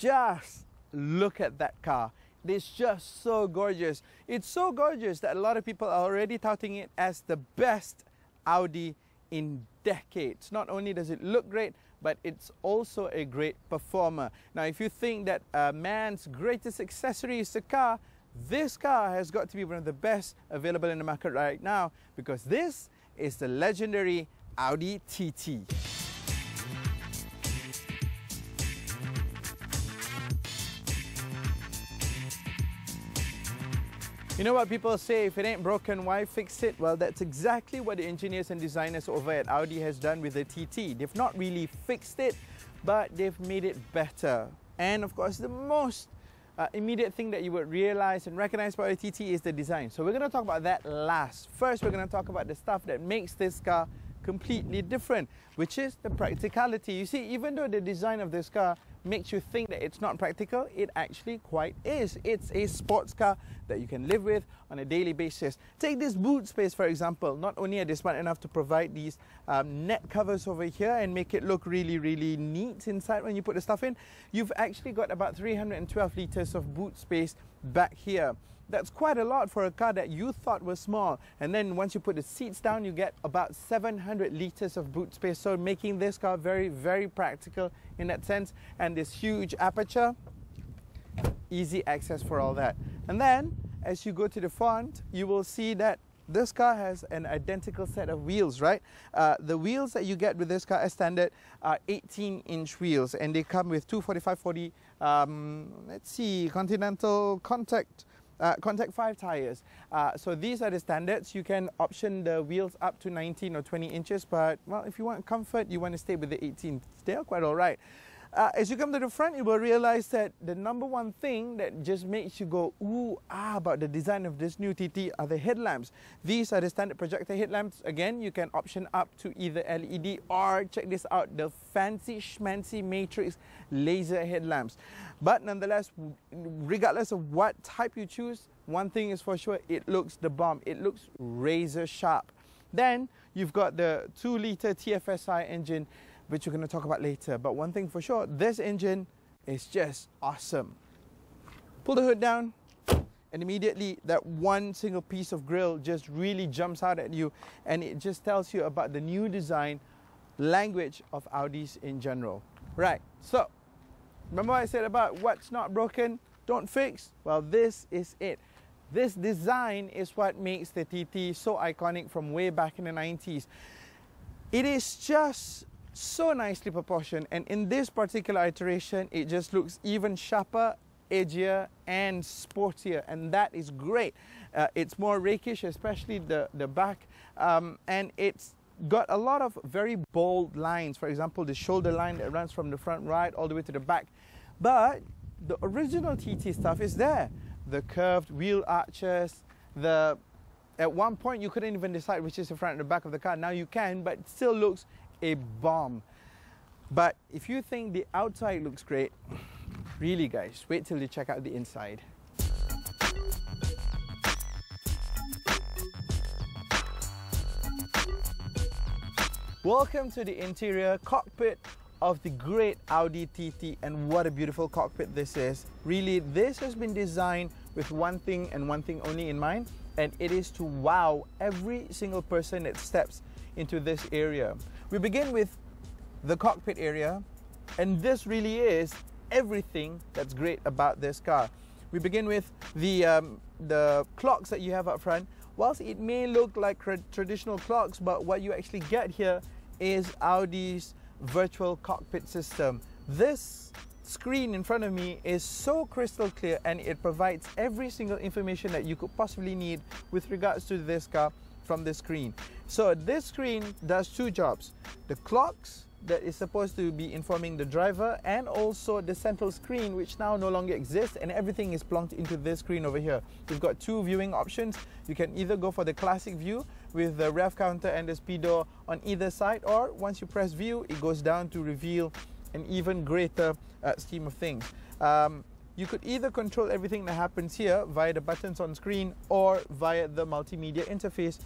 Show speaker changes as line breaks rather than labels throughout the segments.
Just look at that car. It's just so gorgeous. It's so gorgeous that a lot of people are already touting it as the best Audi in decades. Not only does it look great, but it's also a great performer. Now, if you think that a man's greatest accessory is the car, this car has got to be one of the best available in the market right now, because this is the legendary Audi TT. You know what people say, if it ain't broken, why fix it? Well, that's exactly what the engineers and designers over at Audi has done with the TT. They've not really fixed it, but they've made it better. And of course, the most immediate thing that you would realize and recognize about the TT is the design. So we're going to talk about that last. First, we're going to talk about the stuff that makes this car completely different, which is the practicality. You see, even though the design of this car makes you think that it's not practical, it actually quite is. It's a sports car that you can live with on a daily basis. Take this boot space, for example. Not only are they smart enough to provide these net covers over here and make it look really, really neat inside when you put the stuff in, you've actually got about 312 litres of boot space back here. That's quite a lot for a car that you thought was small. And then once you put the seats down, you get about 700 litres of boot space. So making this car very, very practical in that sense. And this huge aperture, easy access for all that. And then as you go to the front, you will see that this car has an identical set of wheels, right? The wheels that you get with this car as standard are 18-inch wheels, and they come with 245/40, let's see, Continental Contact 5 tires. So these are the standards. You can option the wheels up to 19 or 20 inches, but well, if you want comfort, you want to stay with the 18. They're quite all right. As you come to the front, you will realize that the number one thing that just makes you go ooh, ah about the design of this new TT are the headlamps. These are the standard projector headlamps. Again, you can option up to either LED or, check this out, the fancy schmancy matrix laser headlamps. But nonetheless, regardless of what type you choose, one thing is for sure, it looks the bomb. It looks razor sharp. Then you've got the 2-litre TFSI engine, which we're going to talk about later. But one thing for sure, this engine is just awesome. Pull the hood down, and immediately that one single piece of grille just really jumps out at you, and it just tells you about the new design language of Audis in general. Right, so remember what I said about what's not broken, don't fix? Well, this is it. This design is what makes the TT so iconic from way back in the 90s. It is just so nicely proportioned, and in this particular iteration, it just looks even sharper, edgier, and sportier, and that is great. It's more rakish, especially the back, and it's got a lot of very bold lines. For example, the shoulder line that runs from the front right all the way to the back. But the original TT stuff is there. The curved wheel arches, at one point you couldn't even decide which is the front and the back of the car. Now you can, but it still looks a bomb. But if you think the outside looks great, really guys, wait till you check out the inside. Welcome to the interior cockpit of the great Audi TT, and what a beautiful cockpit this is. Really, this has been designed with one thing and one thing only in mind, and it is to wow every single person that steps into this area. We begin with the cockpit area, and this really is everything that's great about this car. We begin with the clocks that you have up front. Whilst it may look like traditional clocks, but what you actually get here is Audi's virtual cockpit system. This screen in front of me is so crystal clear, and it provides every single information that you could possibly need with regards to this car from the screen. So this screen does two jobs: the clocks that is supposed to be informing the driver, and also the central screen, which now no longer exists, and everything is plonked into this screen over here. You've got two viewing options. You can either go for the classic view with the rev counter and the speedo on either side, or once you press view, it goes down to reveal an even greater scheme of things. You could either control everything that happens here via the buttons on screen or via the multimedia interface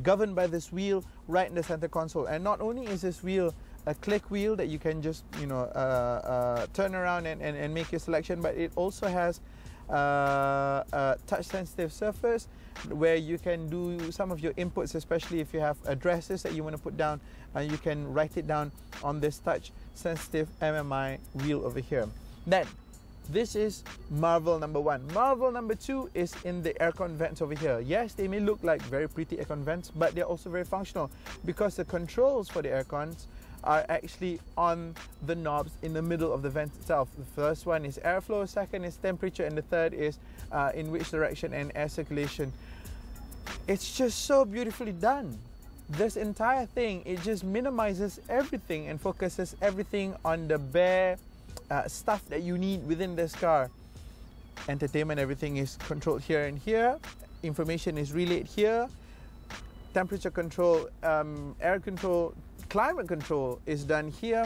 governed by this wheel right in the center console. And not only is this wheel a click wheel that you can just, you know, turn around and make your selection, but it also has a touch sensitive surface where you can do some of your inputs, especially if you have addresses that you want to put down, and you can write it down on this touch sensitive MMI wheel over here. Then this is marvel number one. Marvel number two is in the aircon vents over here. Yes, they may look like very pretty aircon vents, but they're also very functional because the controls for the aircons are actually on the knobs in the middle of the vent itself. The first one is airflow, second is temperature, and the third is in which direction and air circulation. It's just so beautifully done. This entire thing, it just minimizes everything and focuses everything on the bare stuff that you need within this car. Entertainment, everything is controlled here and here. Information is relayed here. Temperature control, air control, climate control is done here.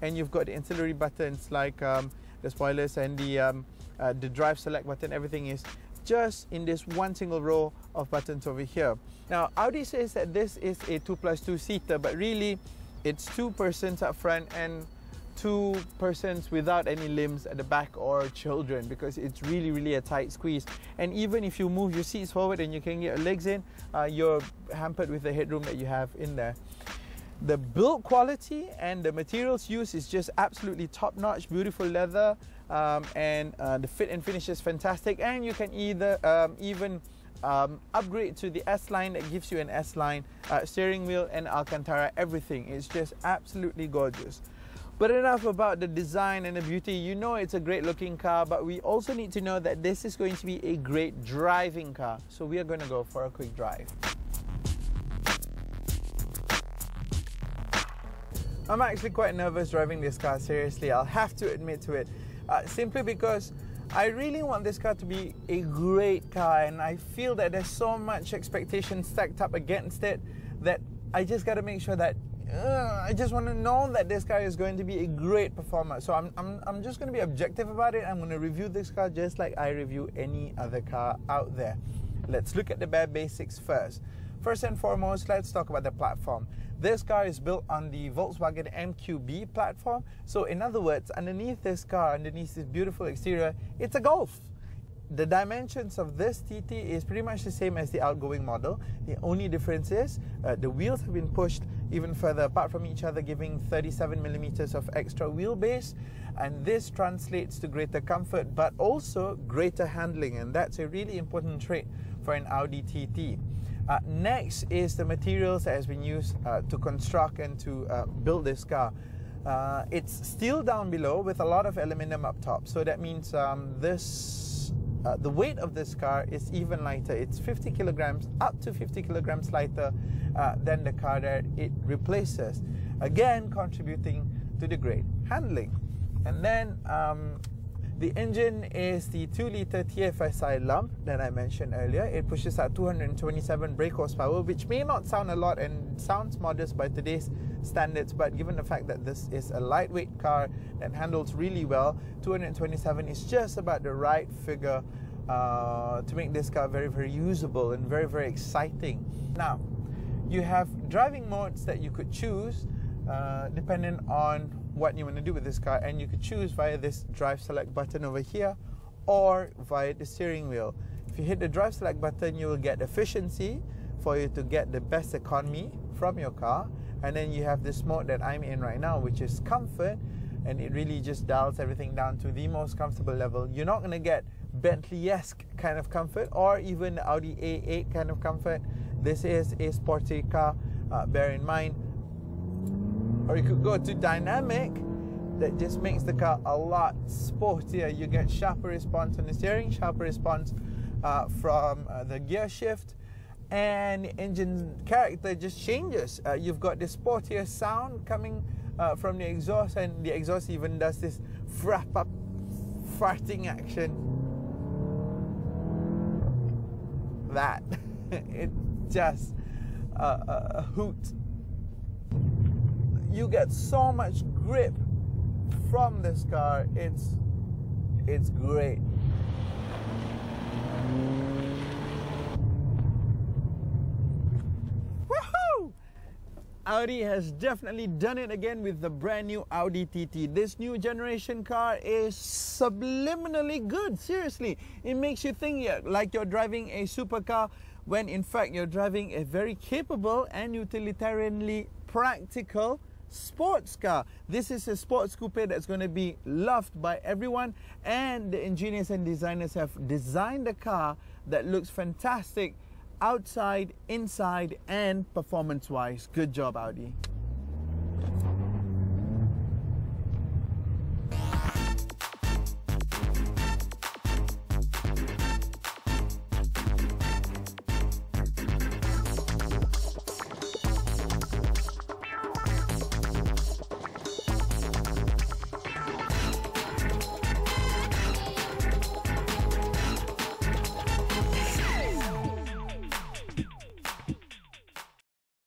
And you've got the ancillary buttons like the spoilers and the drive select button. Everything is just in this one single row of buttons over here. Now, Audi says that this is a 2+2 seater, but really it's 2 persons up front and 2 persons without any limbs at the back or children, because it's really a tight squeeze. And even if you move your seats forward and you can get your legs in, you're hampered with the headroom that you have in there. The build quality and the materials used is just absolutely top-notch. Beautiful leather, and the fit and finish is fantastic. And you can either even upgrade to the S-Line that gives you an S-Line steering wheel and Alcantara. Everything is just absolutely gorgeous. But enough about the design and the beauty. You know it's a great looking car, but we also need to know that this is going to be a great driving car. So we are going to go for a quick drive. I'm actually quite nervous driving this car, seriously. I'll have to admit to it. Simply because I really want this car to be a great car, and I feel that there's so much expectation stacked up against it that I just got to make sure that I just want to know that this car is going to be a great performer. So I'm just going to be objective about it. I'm going to review this car just like I review any other car out there. Let's look at the bare basics first. First and foremost, let's talk about the platform. This car is built on the Volkswagen MQB platform. So in other words, underneath this car, underneath this beautiful exterior, it's a Golf. The dimensions of this TT is pretty much the same as the outgoing model. The only difference is the wheels have been pushed even further apart from each other, giving 37 millimeters of extra wheelbase, and this translates to greater comfort but also greater handling, and that's a really important trait for an Audi TT. Next is the materials that has been used to construct and to build this car. It's steel down below with a lot of aluminum up top, so that means the weight of this car is even lighter. It's 50 kilograms, up to 50 kilograms lighter than the car that it replaces, again contributing to the great handling. And then the engine is the 2-liter TFSI lump that I mentioned earlier. It pushes out 227 brake horsepower, which may not sound a lot and sounds modest by today's standards, but given the fact that this is a lightweight car that handles really well, 227 is just about the right figure to make this car very usable and very exciting. Now, you have driving modes that you could choose depending on what you want to do with this car, and you could choose via this drive select button over here or via the steering wheel. If you hit the drive select button, you will get efficiency for you to get the best economy from your car, and then you have this mode that I'm in right now, which is comfort, and it really just dials everything down to the most comfortable level. You're not going to get Bentley-esque kind of comfort or even the Audi A8 kind of comfort. This is a sporty car, bear in mind. Or you could go to dynamic, that just makes the car a lot sportier. You get sharper response on the steering, sharper response from the gear shift, and the engine character just changes. You've got this sportier sound coming from the exhaust, and the exhaust even does this frap-up farting action. That it just a hoot. You get so much grip from this car. It's great. Woohoo! Audi has definitely done it again with the brand new Audi TT. This new generation car is subliminally good, seriously. It makes you think like you're driving a supercar when in fact you're driving a very capable and utilitarianly practical sports car. This is a sports coupe that's going to be loved by everyone, and the engineers and designers have designed a car that looks fantastic outside, inside and performance wise. Good job, Audi.